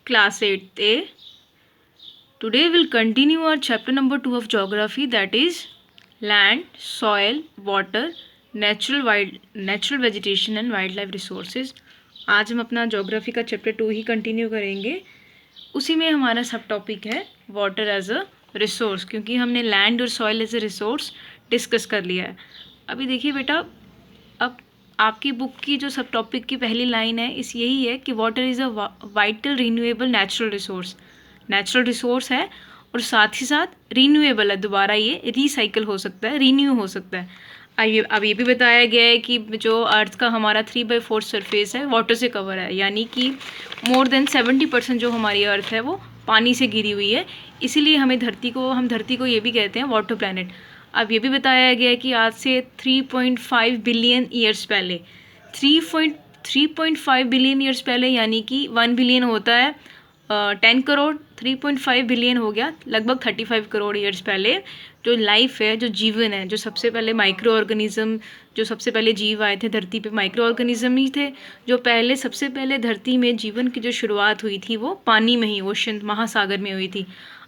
Class 8A. Today we'll continue our chapter number 2 of geography, that is land, soil, water, natural vegetation and wildlife resources. आज हम अपना geography का chapter 2 ही continue करेंगे. उसी में हमारा सब टॉपिक है वाटर एज अ रिसोर्स, क्योंकि हमने लैंड और soil as a resource discuss कर लिया है. अभी देखिए बेटा, अब आपकी बुक की जो सब टॉपिक की पहली लाइन है इस यही है कि water is a vital renewable natural resource. Natural resource है और साथ ही साथ रीन्यूएबल है, दोबारा ये रिसाइकिल हो सकता है, रीन्यू हो सकता है. अब ये भी बताया गया है कि जो अर्थ का हमारा 3/4 सरफेस है वाटर से कवर है, यानी कि मोर देन 70% जो हमारी अर्थ है वो पानी से घिरी हुई है. इसीलिए हम धरती को ये भी कहते हैं वाटर प्लैनेट. अब ये भी बताया गया है कि आज से 3.5 बिलियन ईयर्स पहले 3.5 बिलियन ईयर्स पहले, यानी कि 1 बिलियन होता है 10 करोड़, 3.5 बिलियन हो गया लगभग 35 करोड़ ईयर्स पहले जो लाइफ है, जो जीवन है, जो सबसे पहले माइक्रो ऑर्गेनिज्म, जो सबसे पहले जीव आए थे धरती पे माइक्रो ऑर्गेनिज्म ही थे. जो सबसे पहले धरती में जीवन की जो शुरुआत हुई थी वो पानी में ही, ओशन महासागर में हुई थी.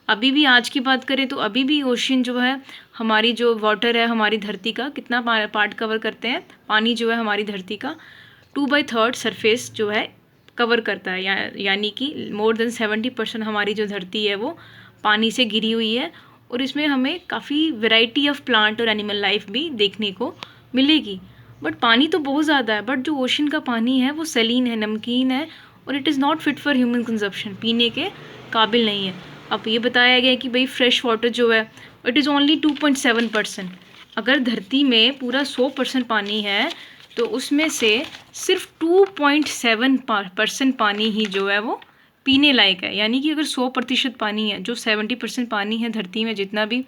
अभी भी आज की बात करें तो अभी भी ओशन जो है, हमारी जो वाटर है हमारी धरती का कितना पार्ट कवर करते हैं, पानी जो है हमारी धरती का 2/3 सरफेस जो है कवर करता है. यानी कि मोर देन 70% हमारी जो धरती है वो पानी से घिरी हुई है. और इसमें हमें काफ़ी वैरायटी ऑफ प्लांट और एनिमल लाइफ भी देखने को मिलेगी. बट पानी तो बहुत ज़्यादा है, बट जो ओशन का पानी है वो सलीन है, नमकीन है और it is not fit for human consumption, पीने के काबिल नहीं है. अब ये बताया गया है कि भाई फ्रेश वाटर जो है इट इज़ ओनली 2.7%. अगर धरती में पूरा 100% पानी है तो उसमें से सिर्फ 2.7% पानी ही जो है वो पीने लायक है. यानी कि अगर 100% पानी है, जो 70% पानी है धरती में, जितना भी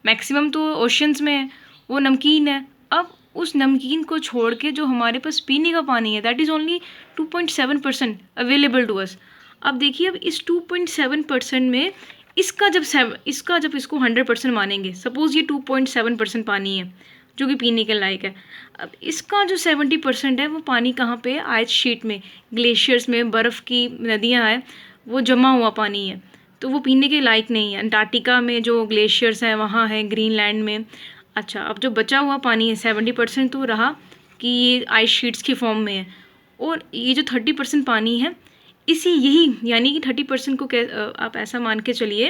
मैक्सिमम तो ओशंस में है, वो नमकीन है. अब उस नमकीन को छोड़ के जो हमारे पास पीने का पानी है that is only 2.7% available to us. अब देखिए, अब इस 2.7% में इसका जब इसको 100% मानेंगे, सपोज़ ये 2.7% पानी है जो कि पीने के लायक है. अब इसका जो 70% है वो पानी कहाँ पे है, आइस शीट में, ग्लेशियर्स में, बर्फ़ की नदियाँ हैं, वो जमा हुआ पानी है, तो वो पीने के लायक नहीं है. अंटार्कटिका में जो ग्लेशियर्स हैं वहाँ है, ग्रीनलैंड में. अच्छा, अब जो बचा हुआ पानी है 70% तो रहा कि ये आइस शीट्स की फॉर्म में है. और ये जो 30% पानी है यानी कि 30% को आप ऐसा मान के चलिए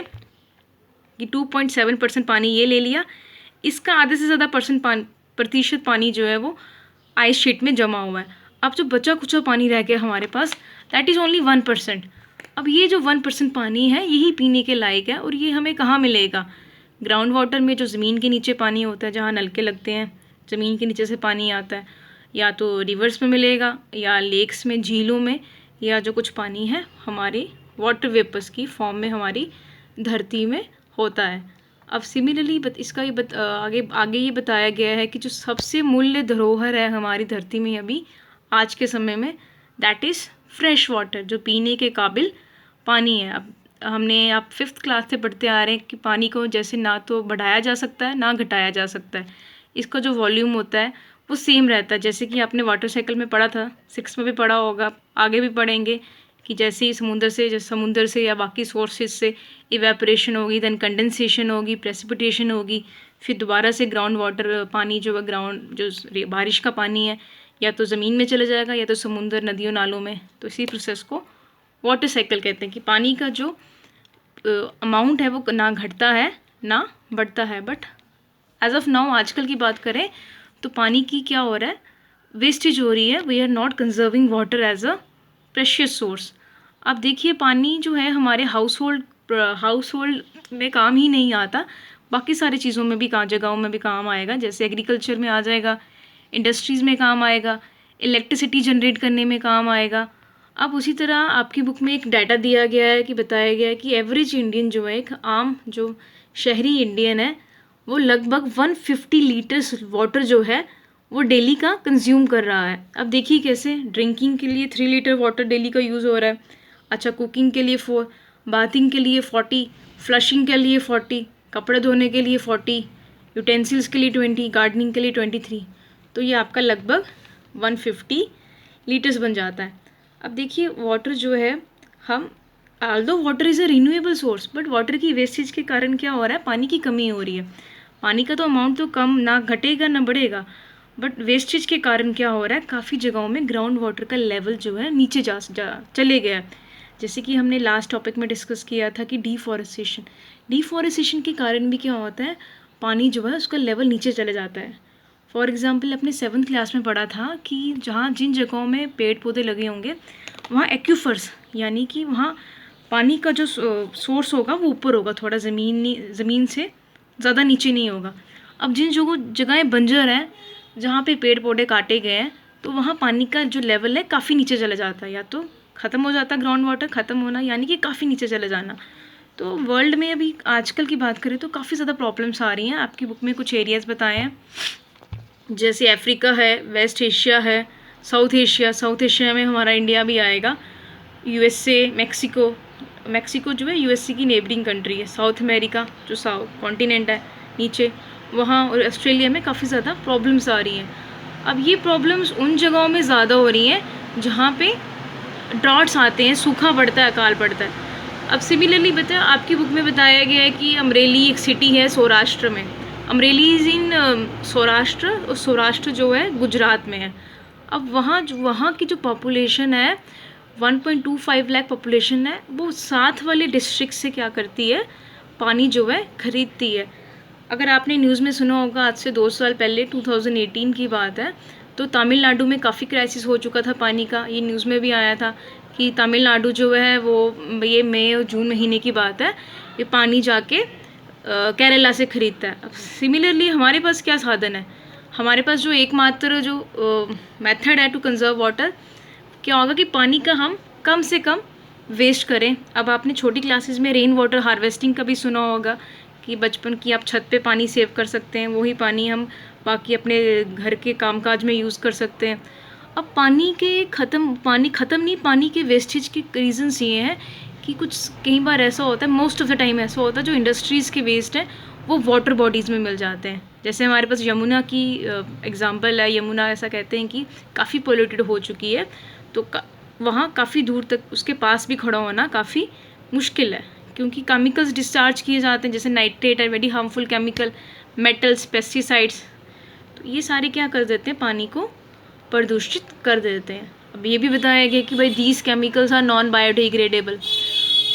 कि 2.7% पानी ये ले लिया, इसका आधे से ज़्यादा प्रतिशत पानी जो है वो आइस शीट में जमा हुआ है. अब जो बचा कुचा पानी रह गया हमारे पास दैट इज़ ओनली 1%. अब ये जो 1% पानी है यही पीने के लायक है. और ये हमें कहाँ मिलेगा, ग्राउंड वाटर में, जो ज़मीन के नीचे पानी होता है, जहाँ नलके लगते हैं, ज़मीन के नीचे से पानी आता है, या तो रिवर्स में मिलेगा या लेक्स में, झीलों में, या जो कुछ पानी है हमारी वाटर वेपर्स की फॉर्म में हमारी धरती में होता है. अब सिमिलरली इसका आगे ये बताया गया है कि जो सबसे मूल्य धरोहर है हमारी धरती में अभी आज के समय में दैट इज़ फ्रेश वाटर, जो पीने के काबिल पानी है. अब आप 5th क्लास से पढ़ते आ रहे हैं कि पानी को जैसे ना तो बढ़ाया जा सकता है ना घटाया जा सकता है. इसका जो वॉल्यूम होता है वो सेम रहता है, जैसे कि आपने वाटर साइकिल में पढ़ा था, 6 में भी पढ़ा होगा, आगे भी पढ़ेंगे कि जैसे ही समुंदर से या बाकी सोर्सेज से इवेपोरेशन होगी, देन कंडेंसेशन होगी, प्रेसिपिटेशन होगी, फिर दोबारा से ग्राउंड वाटर पानी जो बारिश का पानी है या तो ज़मीन में चला जाएगा या तो समुंदर, नदियों, नालों में. तो इसी प्रोसेस को वाटर साइकिल कहते हैं कि पानी का जो अमाउंट है वो ना घटता है ना बढ़ता है. बट एज ऑफ नाउ, आजकल की बात करें तो पानी की क्या हो रहा है, वेस्टेज हो रही है. We are not conserving water as a precious source. अब देखिए, पानी जो है हमारे हाउस होल्ड में काम ही नहीं आता, बाकी सारी चीज़ों में भी जगहों में भी काम आएगा. जैसे एग्रीकल्चर में आ जाएगा, इंडस्ट्रीज़ में काम आएगा, इलेक्ट्रिसिटी जनरेट करने में काम आएगा. अब उसी तरह आपकी बुक में एक डाटा दिया गया है कि बताया गया है कि एवरेज इंडियन जो है, एक आम जो शहरी इंडियन है, वो लगभग 150 लीटर्स वाटर जो है वो डेली का कंज्यूम कर रहा है. अब देखिए कैसे, ड्रिंकिंग के लिए 3 लीटर वाटर डेली का यूज़ हो रहा है. अच्छा, कुकिंग के लिए 4, बाथिंग के लिए 40, फ्लशिंग के लिए 40, कपड़े धोने के लिए 40, यूटेंसिल्स के लिए 20, गार्डनिंग के लिए 23. तो ये आपका लगभग 150 लीटर्स बन जाता है. अब देखिए, वाटर जो है हम although water is a renewable source, but water की वेस्टेज के कारण क्या हो रहा है, पानी की कमी हो रही है। पानी का तो अमाउंट तो कम ना घटेगा ना बढ़ेगा, बट वेस्टेज के कारण क्या हो रहा है, काफ़ी जगहों में ग्राउंड वाटर का लेवल जो है नीचे जा चले गया है। जैसे कि हमने लास्ट टॉपिक में डिस्कस किया था कि डिफॉरेस्टेशन के कारण भी क्या होता है, पानी जो है उसका लेवल नीचे चले जाता है। फॉर एग्ज़ाम्पल अपने 7th क्लास में पढ़ा था कि जहाँ जिन जगहों में पेड़ पौधे लगे होंगे वहाँ एक्यूफर्स, यानी कि वहाँ पानी का जो सोर्स होगा वो ऊपर होगा, थोड़ा ज़मीन से ज़्यादा नीचे नहीं होगा। अब जिन जगहें बंजर हैं, जहाँ पे पेड़ पौधे काटे गए हैं, तो वहाँ पानी का जो लेवल है काफ़ी नीचे चला जाता है, या तो ख़त्म हो जाता है ग्राउंड वाटर, ख़त्म होना यानी कि काफ़ी नीचे चले जाना। तो वर्ल्ड में अभी आजकल की बात करें तो काफ़ी ज़्यादा प्रॉब्लम्स आ रही हैं। आपकी बुक में कुछ एरियाज़ बताए हैं, जैसे अफ्रीका है, वेस्ट एशिया है, साउथ एशिया में हमारा इंडिया भी आएगा, यूएसए, मैक्सिको जो है यूएसए की नेबरिंग कंट्री है, साउथ अमेरिका जो साउथ कॉन्टिनेंट है नीचे वहाँ, और ऑस्ट्रेलिया में काफ़ी ज़्यादा प्रॉब्लम्स आ रही हैं। अब ये प्रॉब्लम्स उन जगहों में ज़्यादा हो रही हैं जहाँ पे ड्रॉट्स आते हैं, सूखा पड़ता है, अकाल पड़ता है। अब सिमिलरली आपकी बुक में बताया गया है कि अमरेली एक सिटी है सौराष्ट्र में, अमरेली इज़ इन सौराष्ट्र, और सौराष्ट्र जो है गुजरात में है। अब वहाँ की जो पॉपुलेशन है 1.25 लाख पॉपुलेशन है, वो साथ वाले डिस्ट्रिक्ट से क्या करती है, पानी जो है खरीदती है। अगर आपने न्यूज़ में सुना होगा, आज से 2 साल पहले 2018 की बात है, तो तमिलनाडु में काफ़ी क्राइसिस हो चुका था पानी का। ये न्यूज़ में भी आया था कि तमिलनाडु जो है वो, ये मई और जून महीने की बात है, ये पानी जाके केरला से ख़रीदता है। अब सिमिलरली हमारे पास क्या साधन है, हमारे पास जो एकमात्र जो मेथड है टू कंजर्व वाटर, क्या होगा कि पानी का हम कम से कम वेस्ट करें। अब आपने छोटी क्लासेस में रेन वाटर हार्वेस्टिंग का भी सुना होगा कि बचपन की, आप छत पे पानी सेव कर सकते हैं, वही पानी हम बाकी अपने घर के कामकाज में यूज़ कर सकते हैं। अब पानी के वेस्टेज के रीज़न्स ये हैं कि कुछ कई बार ऐसा होता है, मोस्ट ऑफ द टाइम ऐसा होता है, जो इंडस्ट्रीज़ के वेस्ट हैं वो वाटर बॉडीज़ में मिल जाते हैं। जैसे हमारे पास यमुना की एग्ज़ाम्पल है, यमुना ऐसा कहते हैं कि काफ़ी पोल्यूटेड हो चुकी है, तो वहाँ काफ़ी दूर तक उसके पास भी खड़ा होना काफ़ी मुश्किल है, क्योंकि केमिकल्स डिस्चार्ज किए जाते हैं, जैसे नाइट्रेट है, very harmful chemical, metals, pesticides, तो ये सारे क्या कर देते हैं, पानी को प्रदूषित कर देते हैं। अब ये भी बताया गया कि भाई these chemicals are non biodegradable.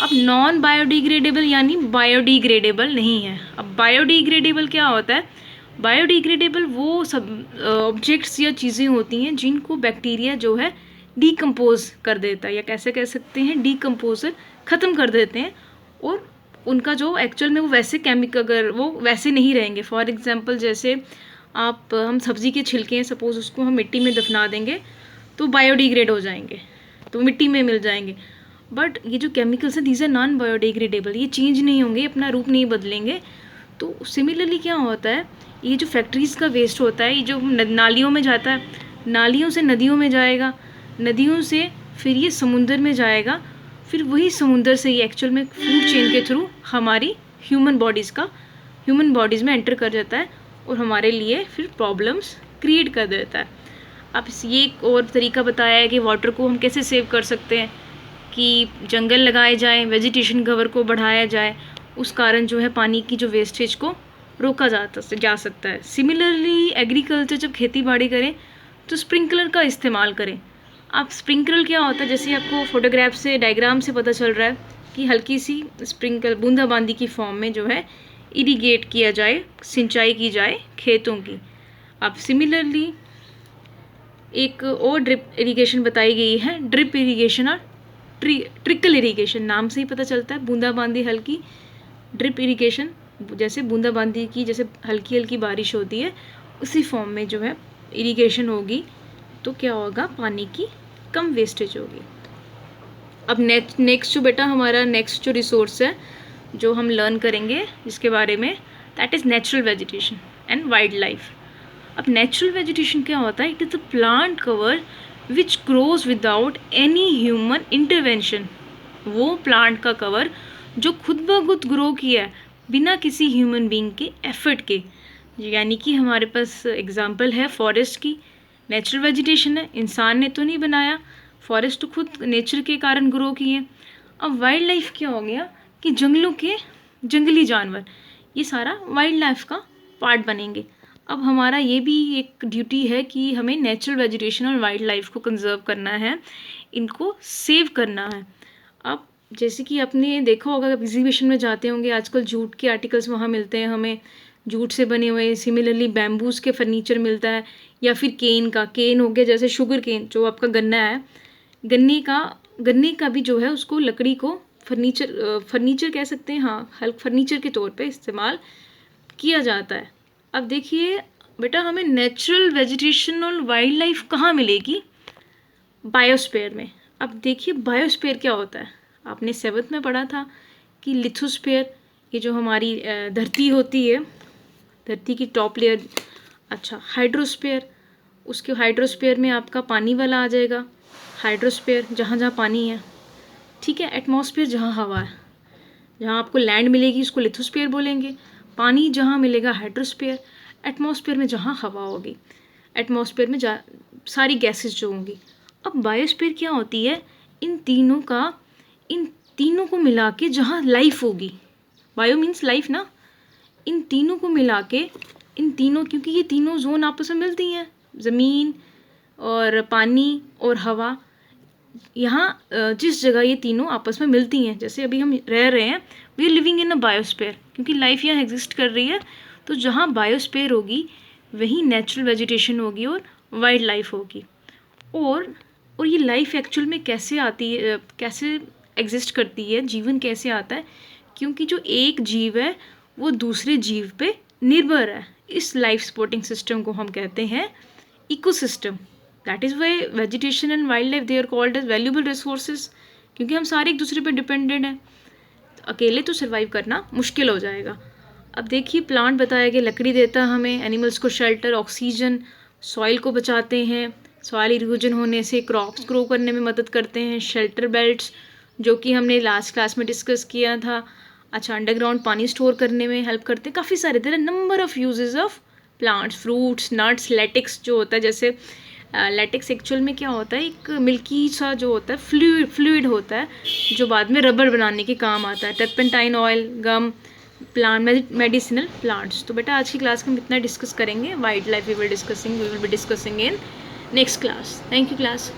अब नॉन बायोडिग्रेडेबल यानी बायोडिग्रेडेबल नहीं है। अब बायोडिग्रेडेबल क्या होता है, बायोडिग्रेडेबल वो सब ऑब्जेक्ट्स या चीज़ें होती हैं जिनको बैक्टीरिया जो है डीकम्पोज कर देता है, या कैसे कह सकते हैं, डीकम्पोजर ख़त्म कर देते हैं, और उनका जो एक्चुअल में वो वैसे केमिकल, अगर वो वैसे नहीं रहेंगे, फॉर एग्जांपल जैसे हम सब्ज़ी के छिलके हैं, सपोज़ उसको हम मिट्टी में दफना देंगे तो बायोडिग्रेड हो जाएंगे, तो मिट्टी में मिल जाएंगे। बट ये जो केमिकल्स हैं, दीज आर नॉन बायोडिग्रेडेबल, ये चेंज नहीं होंगे, अपना रूप नहीं बदलेंगे। तो सिमिलरली क्या होता है, ये जो फैक्ट्रीज़ का वेस्ट होता है, ये जो नालियों में जाता है, नालियों से नदियों में जाएगा, नदियों से फिर ये समुंदर में जाएगा, फिर वही समुंदर से ये एक्चुअल में फूड चेन के थ्रू हमारी ह्यूमन बॉडीज़ में एंटर कर जाता है, और हमारे लिए फिर प्रॉब्लम्स क्रिएट कर देता है। अब ये एक और तरीका बताया है कि वाटर को हम कैसे सेव कर सकते हैं, कि जंगल लगाए जाएं, वेजिटेशन कवर को बढ़ाया जाए, उस कारण जो है पानी की जो वेस्टेज को रोका जा सकता है। सिमिलरली एग्रीकल्चर, जब खेती बाड़ी करें तो स्प्रिंकलर का इस्तेमाल करें। आप स्प्रिंकलर क्या होता है, जैसे आपको फोटोग्राफ से, डायग्राम से पता चल रहा है कि हल्की सी स्प्रिंकल बूंदाबांदी की फॉर्म में जो है इरिगेट किया जाए, सिंचाई की जाए खेतों की। अब सिमिलरली एक और ड्रिप इरिगेशन बताई गई है, ड्रिप इरिगेशन और ट्रिकल इरिगेशन, नाम से ही पता चलता है, बूंदाबांदी हल्की, ड्रिप इरिगेशन जैसे बूंदाबांदी की, जैसे हल्की हल्की बारिश होती है उसी फॉर्म में जो है इरिगेशन होगी, तो क्या होगा, पानी की कम वेस्टेज होगी। अब नेक्स्ट जो बेटा हमारा नेक्स्ट जो रिसोर्स है जो हम लर्न करेंगे जिसके बारे में, that is natural vegetation and wild life. अब नेचुरल वेजिटेशन क्या होता है, it is the plant cover which grows without any human intervention. वो प्लांट का कवर जो खुद ब खुद ग्रो किया है बिना किसी ह्यूमन बीइंग के एफर्ट के, यानी कि हमारे पास एग्जांपल है फॉरेस्ट की, नेचुरल वेजिटेशन है, इंसान ने तो नहीं बनाया, फॉरेस्ट तो खुद नेचर के कारण ग्रो किए। अब वाइल्ड लाइफ क्या हो गया कि जंगलों के जंगली जानवर, ये सारा वाइल्ड लाइफ का पार्ट बनेंगे। अब हमारा ये भी एक ड्यूटी है कि हमें नेचुरल वेजिटेशन और वाइल्ड लाइफ को कंजर्व करना है, इनको सेव करना है। अब जैसे कि आपने देखा होगा, एग्जीबिशन में जाते होंगे आजकल जूट के आर्टिकल्स वहाँ मिलते हैं हमें, जूट से बने हुए। सिमिलरली बैम्बूज के फर्नीचर मिलता है, या फिर केन हो गया, जैसे शुगर केन जो आपका गन्ना है, गन्ने का भी जो है उसको लकड़ी को फर्नीचर कह सकते हैं, हाँ, हल्क फर्नीचर के तौर पे इस्तेमाल किया जाता है। अब देखिए बेटा, हमें नेचुरल वेजिटेशन और वाइल्ड लाइफ कहाँ मिलेगी? बायोस्फीयर में। अब देखिए बायोस्फीयर क्या होता है, आपने 7th में पढ़ा था कि लिथोस्फीयर, ये जो हमारी धरती होती है, धरती की टॉप लेयर। अच्छा, हाइड्रोस्फीयर, उसके हाइड्रोस्फीयर में आपका पानी वाला आ जाएगा, हाइड्रोस्फीयर जहाँ जहाँ पानी है, ठीक है। एटमॉस्फेयर जहाँ हवा है, जहाँ आपको लैंड मिलेगी उसको लिथोस्फीयर बोलेंगे। पानी जहाँ मिलेगा हाइड्रोस्फीयर। एटमॉस्फेयर में जहाँ हवा होगी, एटमॉस्फेयर में सारी गैसेस जो होंगी। अब बायोस्फीयर क्या होती है? इन तीनों को मिला के जहाँ लाइफ होगी, बायो मीन्स लाइफ ना, इन तीनों को मिला के, क्योंकि ये तीनों जोन आपस में मिलती हैं, ज़मीन और पानी और हवा, यहाँ जिस जगह ये तीनों आपस में मिलती हैं, जैसे अभी हम रह रहे हैं, we are living in a biosphere, क्योंकि लाइफ यहाँ एग्जिस्ट कर रही है। तो जहाँ बायोस्फीयर होगी वहीं नेचुरल वेजिटेशन होगी और वाइल्ड लाइफ होगी। और ये लाइफ एक्चुअल में कैसे आती है, कैसे एग्जिस्ट करती है, जीवन कैसे आता है? क्योंकि जो एक जीव है वो दूसरे जीव पे निर्भर है। इस लाइफ सपोर्टिंग सिस्टम को हम कहते हैं ecosystem. That is why vegetation and wild life they are called as valuable resources, क्योंकि हम सारे एक दूसरे पे डिपेंडेंट हैं। अकेले तो सर्वाइव करना मुश्किल हो जाएगा। अब देखिए प्लांट बताया गया, लकड़ी देता है हमें, एनिमल्स को शेल्टर, ऑक्सीजन, सॉइल को बचाते हैं, सॉइल इरोजन होने से क्रॉप्स ग्रो करने में मदद करते हैं, शेल्टर बेल्ट्स जो कि हमने लास्ट क्लास में डिस्कस किया था। अच्छा, अंडरग्राउंड पानी स्टोर करने में हेल्प करते हैं। काफ़ी सारे there are number of uses of plants, fruits, nuts. Latex जो होता है, जैसे लेटेक्स एक्चुअल में क्या होता है, एक मिल्की सा जो होता है फ्लूइड होता है जो बाद में रबर बनाने के काम आता है। टर्पेंटाइन ऑयल, गम, प्लांट मेडिसिनल प्लांट्स। तो बेटा आज की क्लास में हम इतना डिस्कस करेंगे। Wild life we will be discussing in next class. Thank you class.